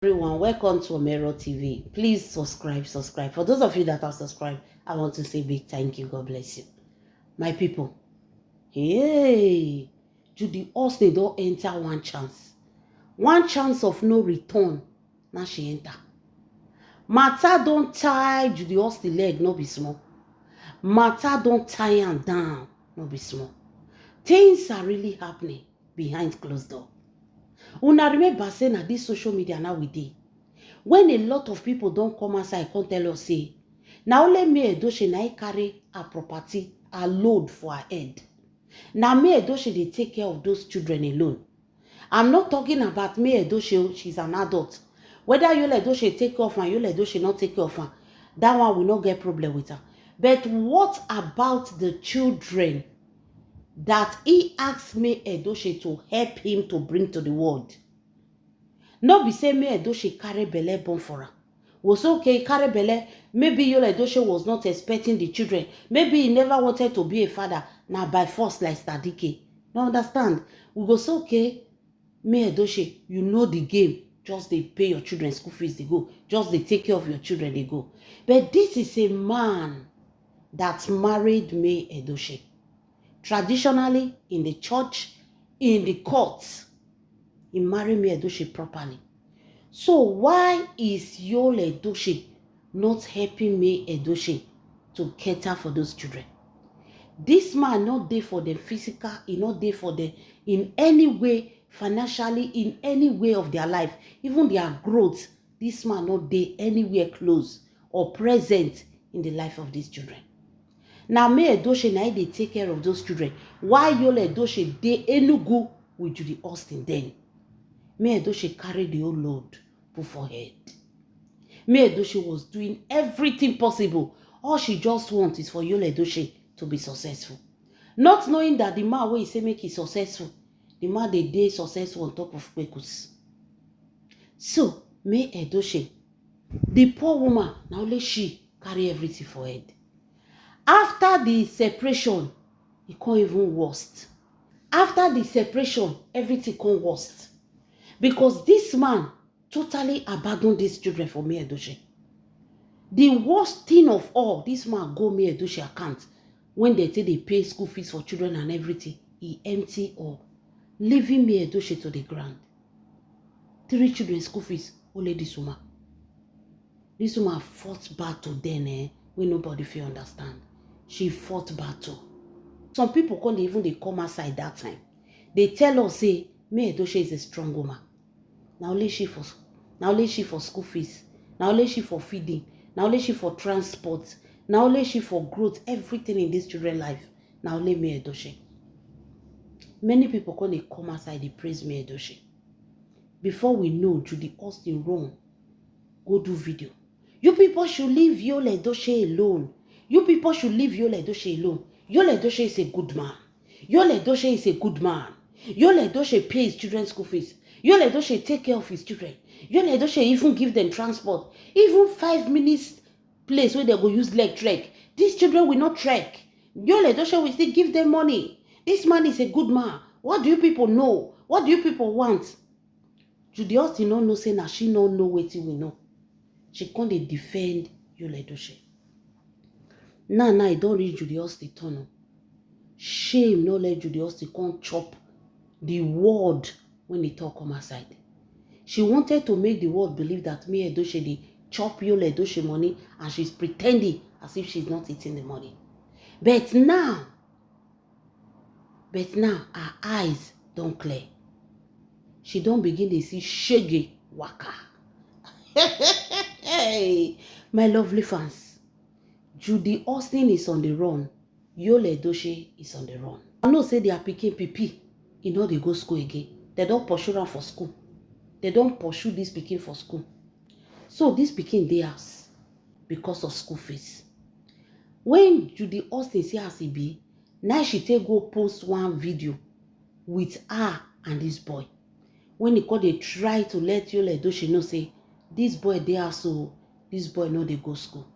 Everyone, welcome to Omero TV. Please subscribe. For those of you that have subscribed, I want to say big thank you. God bless you. My people, hey, Judy Austin don't enter one chance. One chance of no return. Now she enter. Matter don't tie Judy Austin leg, no be small. Matter don't tie am down, no be small. Things are really happening behind closed door. Una remember say na this social media now we dey. When a lot of people don't come outside, come tell us say, now only me Edochie na carry her property, her load for her head. Now me Edochie they take care of those children alone. I'm not talking about me Edochie, she's an adult. Whether you let Edochie take care of her, you let Edochie not take care of her, that one will not get problem with her. But what about the children that he asked me Edochie to help him to bring to the world? No be say me Edochie carry belle born for her. Was okay, carry belle. Maybe Yul Edochie was not expecting the children. Maybe he never wanted to be a father. Now by force like Stadike. No understand. We go say okay, me Edochie, you know the game. Just they pay your children school fees, they go. Just they take care of your children, they go. But this is a man that married me Edochie. Traditionally, in the church, in the courts, he married me Edochie properly. So why is Yul Edochie not helping me Edochie to cater for those children? This man not there for them physical, he not there for them in any way, financially, in any way of their life, even their growth. This man not there anywhere close or present in the life of these children. Now me Edochie na they take care of those children. Why Yul Edochie dey Enugu with Judy Austin then? Me Edochie carry the whole load put for head. Me Edochie was doing everything possible. All she just wants is for Yul Edochie to be successful. Not knowing that the man wey he say make he successful, the man dey successful on top of Kwekus. So, me Edochie, the poor woman, na only she carry everything for head. After the separation, it come even worst. After the separation, everything come worst. Because this man totally abandoned these children for me Edochie. The worst thing of all, this man go me Edochie account when they say they pay school fees for children and everything. He empty all, leaving me Edochie to the ground. 3 children school fees, only this woman. This woman fought battle then, when nobody feel understand. She fought battle. Some people can't even they come outside that time. They tell us say me Edochie is a strong woman. Now only she for school fees. Now only she for feeding. Now only she for transport. Now only she for growth. Everything in this children's life. Now only me Edochie. Many people come outside, they praise me Edochie. Before we know, Judy Austin run, go do video. You people should leave Yul Edochie alone. You people should leave Yul Edochie alone. Yul Edochie is a good man. Yul Edochie is a good man. Yul Edochie pays children's school fees. Yul Edochie take care of his children. Yul Edochie even give them transport. Even 5 minutes place where they go use leg trek. These children will not trek. Yul Edochie will still give them money. This man is a good man. What do you people know? What do you people want? Judy Austin no know say na she no know wetin we know. She can't defend Yul Edochie. Now I don't read Judy Austin turn. Shame no let Judy Austin come chop the word when they talk come aside. She wanted to make the world believe that me Edochie dey chop Yul Edochie money and she's pretending as if she's not eating the money. But now her eyes don't clear. She don't begin to see shege waka. Hey, my lovely fans. Judy Austin is on the run. Yul Edochie is on the run. I know say they are picking pipi. You know they go school again. They don't pursue them for school. They don't pursue this pikin for school. So this pikin dey house because of school fees. When Judy Austin see as e be, now she take go post one video with her and this boy. When he called, they try to let Yul Edochie know say this boy dey house, so this boy no dey go school.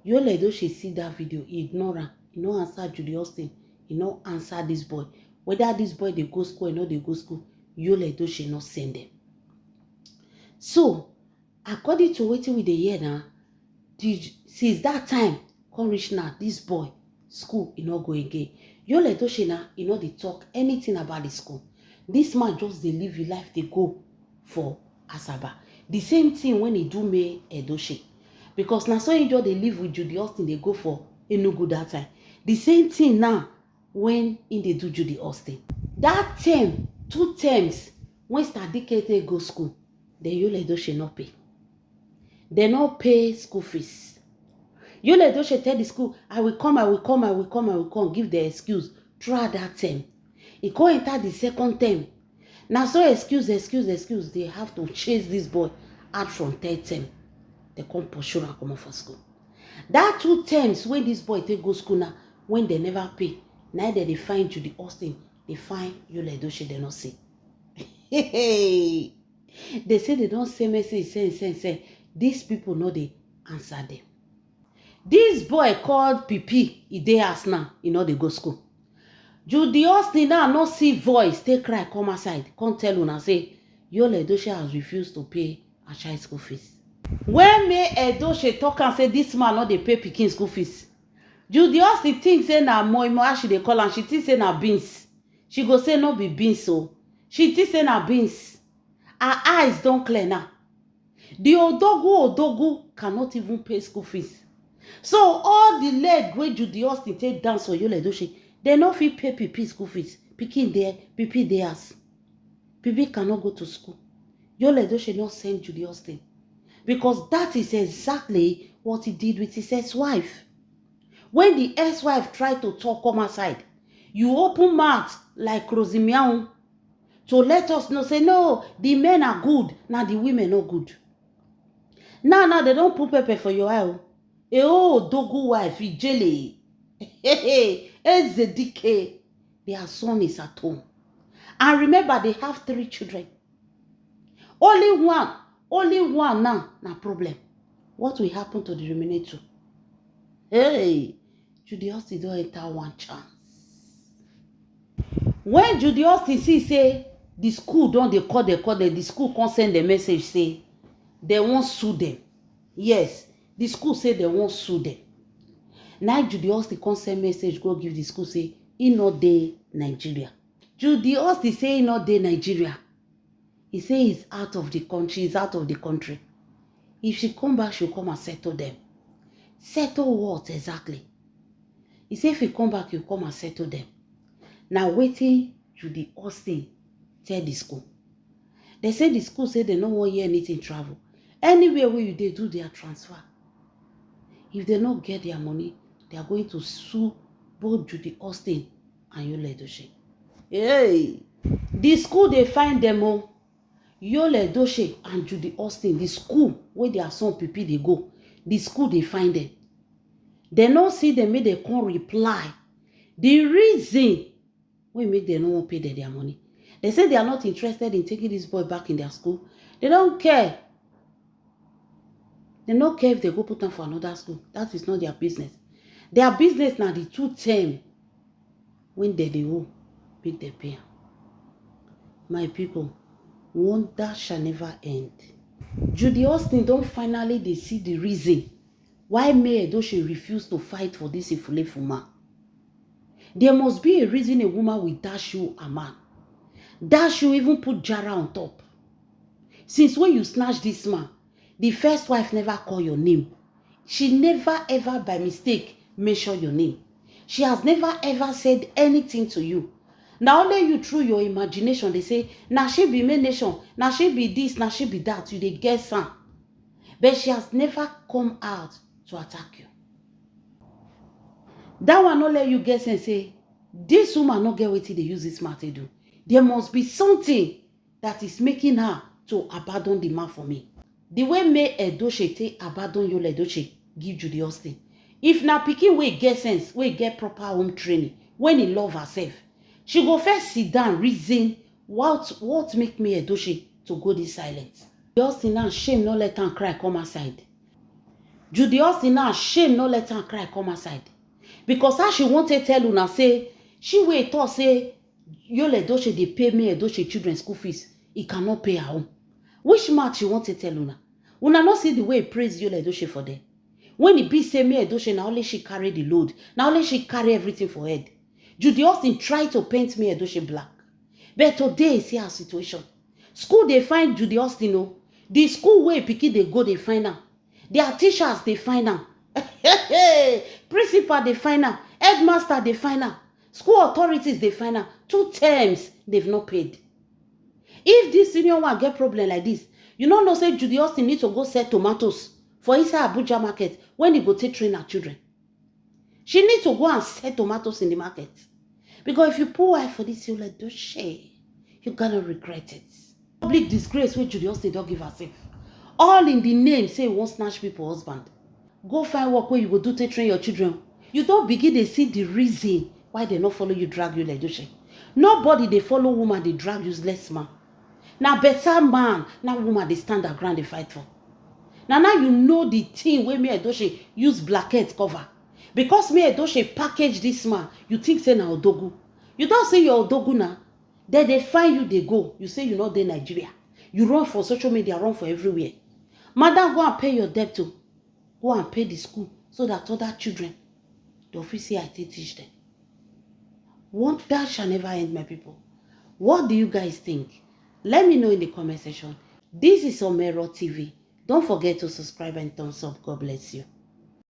Yul Edochie see that video, he ignore am. He no answer Judy Austin. He no answer this boy. Whether this boy they go school or not they go school, Yul Edochie not send them. So according to wetin we dey hear now, since that time come reach now, this boy school e no go again. Yul Edochie na e no dey talk anything about the school. This man just dey live his life, dey go for Asaba. The same thing when he do May Edochie, because na so he just dey live with Judy Austin, dey go for Enugu that time. The same thing now when he dey do Judy Austin. That term, 2 terms when Sadike go school, then Yul Edochie no pay. They no pay school fees. Yul Edochie tell the school, I will come, give the excuse throughout that term. He go enter the second term. Now so excuse, they have to chase this boy out from 3rd term. They come pursue and come out for school. That 2 terms when this boy take go school now, when they never pay, neither they find Judy Austin, they find Yul Edochie, they not see. They say they don't say message, send. These people know they answer them. This boy called Pipi, he dey house now, he know they go school. Judy Austin now no see voice, take cry, come outside, come tell una say, Yul Edochie has refused to pay her child school fees. When May Edochie talk and say this man no dey pay pikin school fees, Judy Austin think say na moimo, as she dey call am, she think say na beans. She go say no be beans, so she think say na beans. Her eyes don't clear now. The Odogu cannot even pay school fees. So all the leg wey Judy Austin take dance for Yul Edochie, they no fit pay Pipi school fees. Pikin there, Pipi dey house. Pipi cannot go to school. Yul Edochie not send Judy Austin, because that is exactly what he did with his ex-wife. When the ex-wife tried to talk come outside, you open mouth like Rosimiao to let us know, say no, the men are good, now the women are good. Now they don't put pepper for your eye. Dogu wife, Ijele. Ezedike, their son is at home. And remember, they have 3 children. Only one now, no problem. What will happen to the remaining 2? Hey, Judy Austin don't enter one chance. When Judy Austin see say the school don't they call the school can't send the message say they won't sue them. Yes, the school say they won't sue them. Now Judy Austin can't send message go give the school say he not dey Nigeria. Judy Austin say he not dey Nigeria. He say he's out of the country. He's out of the country. If she come back, she'll come and settle them. Settle what exactly? He say if he come back, he'll come and settle them. Now waiting, Judy Austin tell the school. They say the school say they no want hear anything travel. Anywhere where they do their transfer. If they not get their money, they are going to sue both Judy Austin and Yul Edochie. Hey, the school they find them all. Yul Edochie and Judy Austin, the school where their son Pipi they go, the school they find them. They not see them, make they come reply. The reason we make them not pay their money. They say they are not interested in taking this boy back in their school. They don't care. They don't care if they go put him for another school. That is not their business. Their business now the 2 terms when they owe, make them pay. My people, wonder shall never end. Judy Austin don't finally they see the reason why May Edochie refused to fight for this Ifulefu man. There must be a reason a woman will dash you a man. Dash you even put Jara on top. Since when you snatch this man, the first wife never call your name. She never ever by mistake mention your name. She has never ever said anything to you. Now only you through your imagination, they say, now she be my nation, now she be this, now she be that, you they guess her. But she has never come out to attack you. That one not let you guess and say, this woman not get what they use this man to do. There must be something that is making her to abandon the man for me. The way May Edochie take abandon Yul Edochie, give Judy Austin. If na pikin wey get sense, wey get proper home training, when he love herself, she go first sit down, reason what make May Edochie to go this silent. Judy Austin now shame no let her cry come outside. Judy Austin now shame no let her cry come outside. Because how she wanted to tell una say, she wait thought say, Yul Edochie dey pay May Edochie children school fees. He cannot pay her home. Which mouth she want to tell una? Una not see the way he praise Yul Edochie for them. When he be say me Edochie, now only she carry the load. Now only she carry everything for head. Judy Austin tried to paint me Edochie black. But today is her situation. School they find Judy Austin, no. The school where pikin they go, they find her. Their teachers, they find her. Principal, they find her. Headmaster, they find her. School authorities, they find her. 2 terms, they've not paid. If this senior one get problem like this, you don't know say Judy Austin need to go sell tomatoes for inside Abuja market when he go take train her children. She need to go and sell tomatoes in the market. Because if you pull eye for this, you'll like, you're gonna regret it. Public disgrace where Judy Austin don't give herself. All in the name say you won't snatch people husband. Go find work where you go do to train your children. You don't begin to see the reason why they not follow you, drag you like this. Nobody they follow woman, they drag useless man. Now better man, now woman they stand their ground they fight for. Now you know the thing where me Edochie use blackhead cover. Because me Edochie package this man, you think say na Odogu. You don't say you're Odogu now. Then they find you, they go. You say you're not there Nigeria. You run for social media, run for everywhere. Madam, go and pay your debt too. Go and pay the school so that other children, the officer I teach them. That shall never end, my people. What do you guys think? Let me know in the comment section. This is Omero TV. Don't forget to subscribe and thumbs up. God bless you.